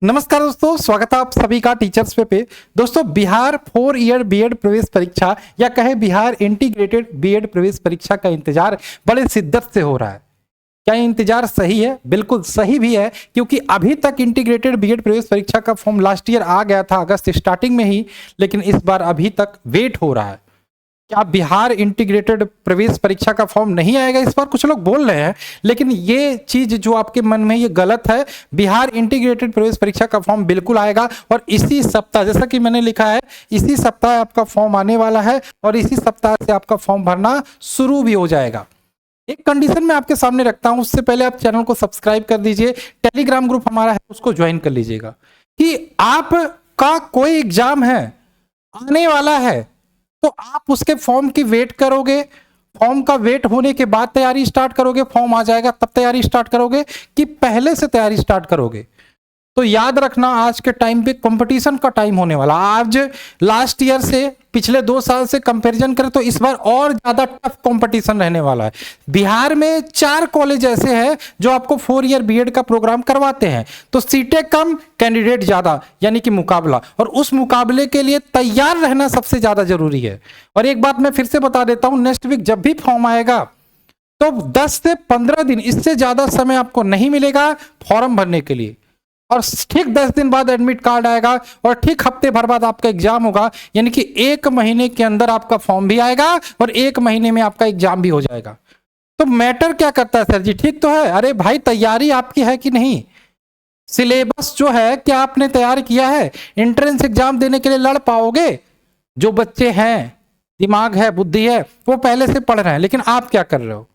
नमस्कार दोस्तों, स्वागत है आप सभी का टीचर्स पे। दोस्तों, बिहार 4 ईयर बीएड प्रवेश परीक्षा या कहे बिहार इंटीग्रेटेड बीएड प्रवेश परीक्षा का इंतजार बड़े शिद्दत से हो रहा है। क्या ये इंतजार सही है? बिल्कुल सही भी है, क्योंकि अभी तक इंटीग्रेटेड बीएड प्रवेश परीक्षा का फॉर्म लास्ट ईयर आ गया था अगस्त स्टार्टिंग में ही, लेकिन इस बार अभी तक वेट हो रहा है। क्या बिहार इंटीग्रेटेड प्रवेश परीक्षा का फॉर्म नहीं आएगा इस बार? कुछ लोग बोल रहे हैं, लेकिन ये चीज जो आपके मन में ये गलत है। बिहार इंटीग्रेटेड प्रवेश परीक्षा का फॉर्म बिल्कुल आएगा और इसी सप्ताह, जैसा कि मैंने लिखा है, इसी सप्ताह आपका फॉर्म आने वाला है और इसी सप्ताह से आपका फॉर्म भरना शुरू भी हो जाएगा। एक कंडीशन मैं आपके सामने रखता हूं, उससे पहले आप चैनल को सब्सक्राइब कर दीजिए, टेलीग्राम ग्रुप हमारा है उसको ज्वाइन कर लीजिएगा। कि आपका कोई एग्जाम है आने वाला है तो आप उसके फॉर्म की वेट करोगे, फॉर्म का वेट होने के बाद तैयारी स्टार्ट करोगे, फॉर्म आ जाएगा तब तैयारी स्टार्ट करोगे कि पहले से तैयारी स्टार्ट करोगे? तो याद रखना, आज के टाइम पे कंपटीशन का टाइम होने वाला। आज लास्ट ईयर से, पिछले 2 साल से कंपैरिजन करें तो इस बार और ज्यादा टफ कंपटीशन रहने वाला है। बिहार में 4 कॉलेज ऐसे हैं जो आपको 4 ईयर बीएड का प्रोग्राम करवाते हैं, तो सीटें कम, कैंडिडेट ज्यादा, यानी कि मुकाबला, और उस मुकाबले के लिए तैयार रहना सबसे ज्यादा जरूरी है। और एक बात मैं फिर से बता देता हूं, नेक्स्ट वीक जब भी फॉर्म आएगा तो 10 से 15 दिन, इससे ज्यादा समय आपको नहीं मिलेगा फॉर्म भरने के लिए। और ठीक 10 दिन बाद एडमिट कार्ड आएगा और ठीक हफ्ते भर बाद आपका एग्जाम होगा, यानी कि 1 महीने के अंदर आपका फॉर्म भी आएगा और 1 महीने में आपका एग्जाम भी हो जाएगा। तो मैटर क्या करता है सर जी? ठीक तो है। अरे भाई, तैयारी आपकी है कि नहीं? सिलेबस जो है क्या आपने तैयार किया है? एंट्रेंस एग्जाम देने के लिए लड़ पाओगे? जो बच्चे हैं, दिमाग है, बुद्धि है, वो पहले से पढ़ रहे हैं, लेकिन आप क्या कर रहे हो?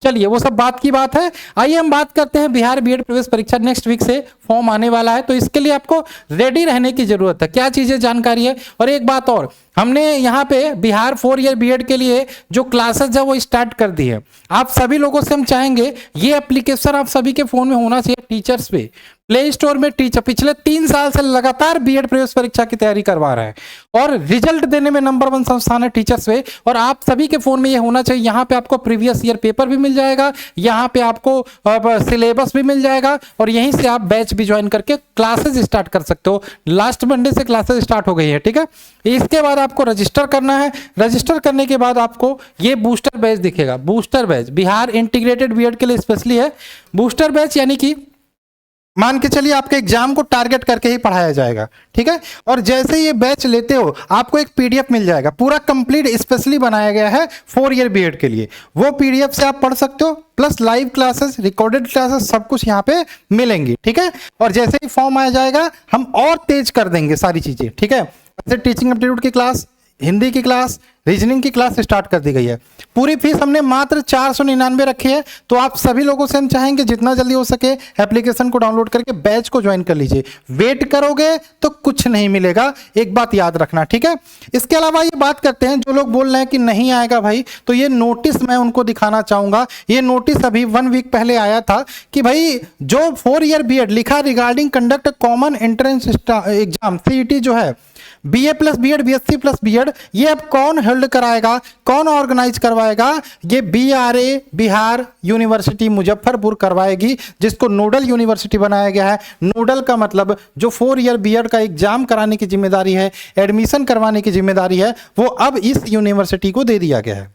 चलिए, वो सब बात की बात है। आइए हम बात करते हैं, बिहार बीएड प्रवेश परीक्षा नेक्स्ट वीक से फॉर्म आने वाला है, तो इसके लिए आपको रेडी रहने की जरूरत है। क्या चीजें जानकारी है? और एक बात और, हमने यहाँ पे बिहार 4 ईयर बीएड के लिए जो क्लासेस है वो स्टार्ट कर दी है। आप सभी लोगों से हम चाहेंगे ये एप्लीकेशन आप सभी के फोन में होना चाहिए। टीचर्स पे प्ले स्टोर में टीचर पिछले 3 साल से लगातार बीएड प्रवेश परीक्षा की तैयारी करवा रहा है और रिजल्ट देने में नंबर 1 संस्थान है टीचर्स पे। और आप सभी के फोन में ये होना चाहिए। यहाँ पे आपको प्रीवियस ईयर पेपर भी मिल जाएगा, यहाँ पे आपको सिलेबस भी मिल जाएगा और यहीं से आप बैच भी ज्वाइन करके क्लासेस स्टार्ट कर सकते हो। लास्ट मंडे से क्लासेस स्टार्ट हो गई है, ठीक है। इसके बाद आपको रजिस्टर करना है। रजिस्टर करने के बाद आपको ये बूस्टर बैच दिखेगा। Booster batch Bihar integrated BEd के लिए स्पेशली है। बूस्टर बैच यानी कि मान के चलिए आपके एग्जाम को टारगेट करके ही पढ़ाया जाएगा, ठीक है। और जैसे ये बैच लेते हो आपको एक पीडीएफ मिल जाएगा, पूरा कंप्लीट स्पेशली बनाया गया है 4 ईयर बीएड के लिए। वो पीडीएफ से आप पढ़ सकते हो, plus live classes, recorded classes, सब कुछ यहाँ पे मिलेंगी, ठीक है। और जैसे ही फॉर्म आ जाएगा हम और तेज कर देंगे सारी चीजें, ठीक है। जैसे टीचिंग एप्टीट्यूड की क्लास, हिंदी की क्लास, रीजनिंग की क्लास स्टार्ट कर दी गई है। पूरी फीस हमने मात्र 499 रखी है। तो आप सभी लोगों से हम चाहेंगे जितना जल्दी हो सके एप्लीकेशन को डाउनलोड करके बैच को ज्वाइन कर लीजिए। वेट करोगे तो कुछ नहीं मिलेगा, एक बात याद रखना, ठीक है। इसके अलावा ये बात करते हैं, जो लोग बोल रहे हैं कि नहीं आएगा भाई, तो ये नोटिस मैं उनको दिखाना चाहूंगा। ये नोटिस अभी 1 वीक पहले आया था कि भाई जो 4 ईयर बीएड लिखा regarding conduct common entrance exam CET जो है, BA plus BEd, BSc plus BEd, ये अब कौन होल्ड कराएगा, कौन ऑर्गेनाइज करवाएगा? ये बीआरए बिहार यूनिवर्सिटी मुजफ्फरपुर करवाएगी, जिसको नोडल यूनिवर्सिटी बनाया गया है। नोडल का मतलब जो 4 ईयर बीएड का एग्जाम कराने की जिम्मेदारी है, एडमिशन करवाने की जिम्मेदारी है, वो अब इस यूनिवर्सिटी को दे दिया गया है।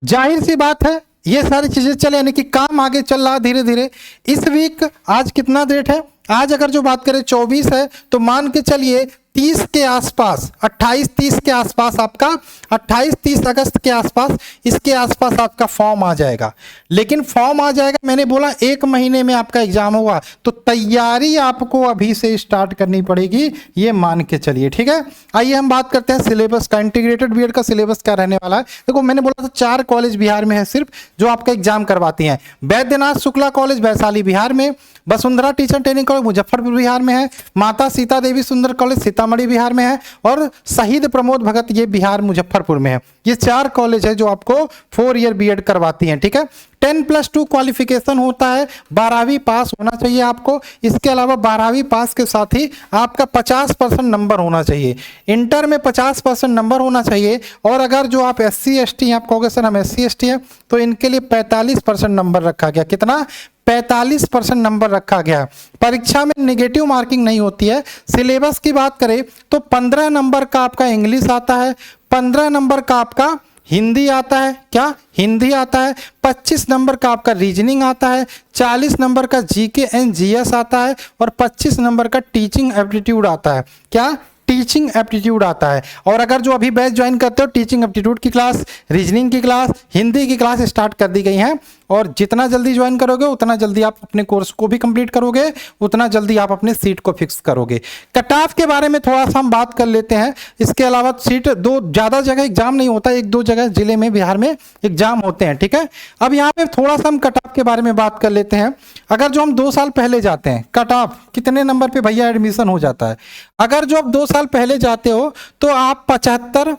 जाहिर सी बात है ये सारी चीजें चले, यानी कि काम आगे चल रहा धीरे धीरे। इस वीक आज कितना डेट है? आज अगर जो बात करें 24 है, तो मान के चलिए 30 के आसपास, 28-30 के आसपास आपका 28-30 अगस्त के आसपास, इसके आसपास आपका फॉर्म आ जाएगा। लेकिन फॉर्म आ जाएगा, मैंने बोला 1 महीने में आपका एग्जाम होगा, तो तैयारी आपको अभी से स्टार्ट करनी पड़ेगी, ये मान के चलिए, ठीक है। आइए हम बात करते हैं सिलेबस का। इंटीग्रेटेड बीएड का सिलेबस क्या रहने वाला है? देखो, मैंने बोला था 4 कॉलेज बिहार में है सिर्फ जो आपका एग्जाम करवाती हैं। वैद्यनाथ शुक्ला कॉलेज वैशाली बिहार में, Vasundhara teacher training college Muzaffarpur Bihar में है, माता सीता देवी सुंदर कॉलेज सीतामढ़ी बिहार में है, और शहीद प्रमोद भगत ये बिहार मुजफ्फरपुर में है। ये 4 कॉलेज है जो आपको 4 ईयर बीएड करवाती हैं, ठीक है। 10+2 क्वालिफिकेशन होता है, 12वीं पास होना चाहिए आपको। इसके अलावा 12वीं पास के साथ ही आपका 50% नंबर होना चाहिए, इंटर में 50% नंबर होना चाहिए। और अगर जो आप SC ST आप कहोगे सर हम SC ST है, तो इनके लिए 45% नंबर रखा गया। कितना? 45% नंबर रखा गया। परीक्षा में नेगेटिव मार्किंग नहीं होती है। सिलेबस की बात करें तो 15 नंबर का आपका इंग्लिश आता है, 15 नंबर का आपका हिंदी आता है, क्या हिंदी आता है, 25 नंबर का आपका रीजनिंग आता है, 40 नंबर का GK एंड GS आता है और 25 नंबर का टीचिंग एप्टीट्यूड आता है। क्या? टीचिंग एप्टीट्यूड आता है। और अगर जो अभी बैच ज्वाइन करते हो, टीचिंग एप्टीट्यूड की क्लास, रीजनिंग की क्लास, हिंदी की क्लास स्टार्ट कर दी गई हैं। और जितना जल्दी ज्वाइन करोगे उतना जल्दी आप अपने कोर्स को भी कंप्लीट करोगे, उतना जल्दी आप अपने सीट को फिक्स करोगे। कट ऑफ के बारे में थोड़ा सा हम बात कर लेते हैं। इसके अलावा सीट दो ज़्यादा जगह एग्जाम नहीं होता, 1-2 जगह जिले में बिहार में एग्जाम होते हैं, ठीक है। अब यहाँ पे थोड़ा सा हम कट ऑफ के बारे में बात कर लेते हैं। अगर जो हम 2 साल पहले जाते हैं, कट ऑफ कितने नंबर पे भैया एडमिशन हो जाता है? अगर जो आप 2 साल पहले जाते हो तो आप 70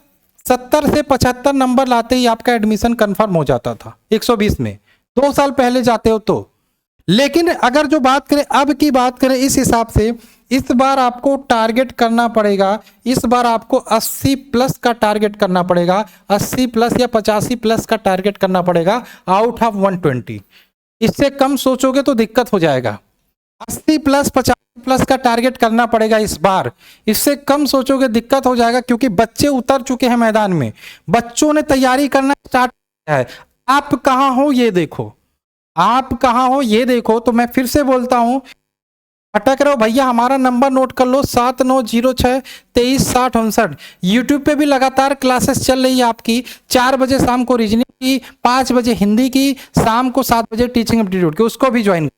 से 75 नंबर लाते ही आपका एडमिशन कंफर्म हो जाता था 120 में, 2 साल पहले जाते हो तो। लेकिन अगर जो बात करें, अब की बात करें, इस हिसाब से इस बार आपको टारगेट करना पड़ेगा, इस बार आपको 80+ का टारगेट करना पड़ेगा, 80+ या 85+ का टारगेट करना पड़ेगा आउट ऑफ 120। इससे कम सोचोगे तो दिक्कत हो जाएगा। 80+, 50+ का टारगेट करना पड़ेगा इस बार। इससे कम सोचोगे दिक्कत हो जाएगा, क्योंकि बच्चे उतर चुके हैं मैदान में, बच्चों ने तैयारी करना स्टार्ट किया है। आप कहाँ हो ये देखो, आप कहाँ हो ये देखो। तो मैं फिर से बोलता हूँ, अटक रहे हो भैया, हमारा नंबर नोट कर लो 7906236059। यूट्यूब पे भी लगातार क्लासेस चल रही है आपकी। 4 बजे शाम को रीजनिंग की, 5 बजे हिंदी की, शाम को 7 बजे टीचिंग एप्टीट्यूड की, उसको भी ज्वाइन।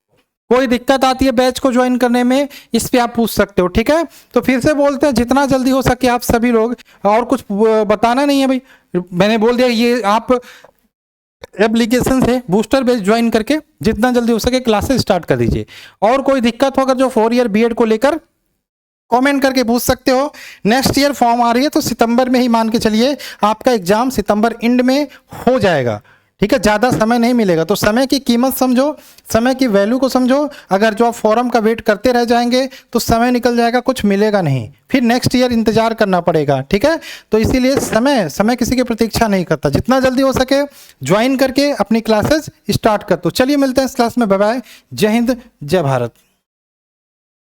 कोई दिक्कत आती है बैच को ज्वाइन करने में, इस पे आप पूछ सकते हो, ठीक है। तो फिर से बोलते हैं, जितना जल्दी हो सके आप सभी लोग, और कुछ बताना नहीं है भाई, मैंने बोल दिया, ये आप एप्लीकेशन से बूस्टर बैच ज्वाइन करके जितना जल्दी हो सके क्लासेस स्टार्ट कर दीजिए। और कोई दिक्कत हो अगर जो 4 ईयर बीएड को लेकर, कमेंट करके पूछ सकते हो। नेक्स्ट ईयर फॉर्म आ रही है तो सितंबर में ही मान के चलिए आपका एग्जाम सितंबर एंड में हो जाएगा, ठीक है। ज़्यादा समय नहीं मिलेगा, तो समय की कीमत समझो, समय की वैल्यू को समझो। अगर जो आप फॉर्म का वेट करते रह जाएंगे तो समय निकल जाएगा, कुछ मिलेगा नहीं, फिर नेक्स्ट ईयर इंतजार करना पड़ेगा, ठीक है। तो इसीलिए समय किसी की प्रतीक्षा नहीं करता, जितना जल्दी हो सके ज्वाइन करके अपनी क्लासेस स्टार्ट कर दो। चलिए मिलते हैं इस क्लास में, बाय बाय, जय हिंद, जय भारत।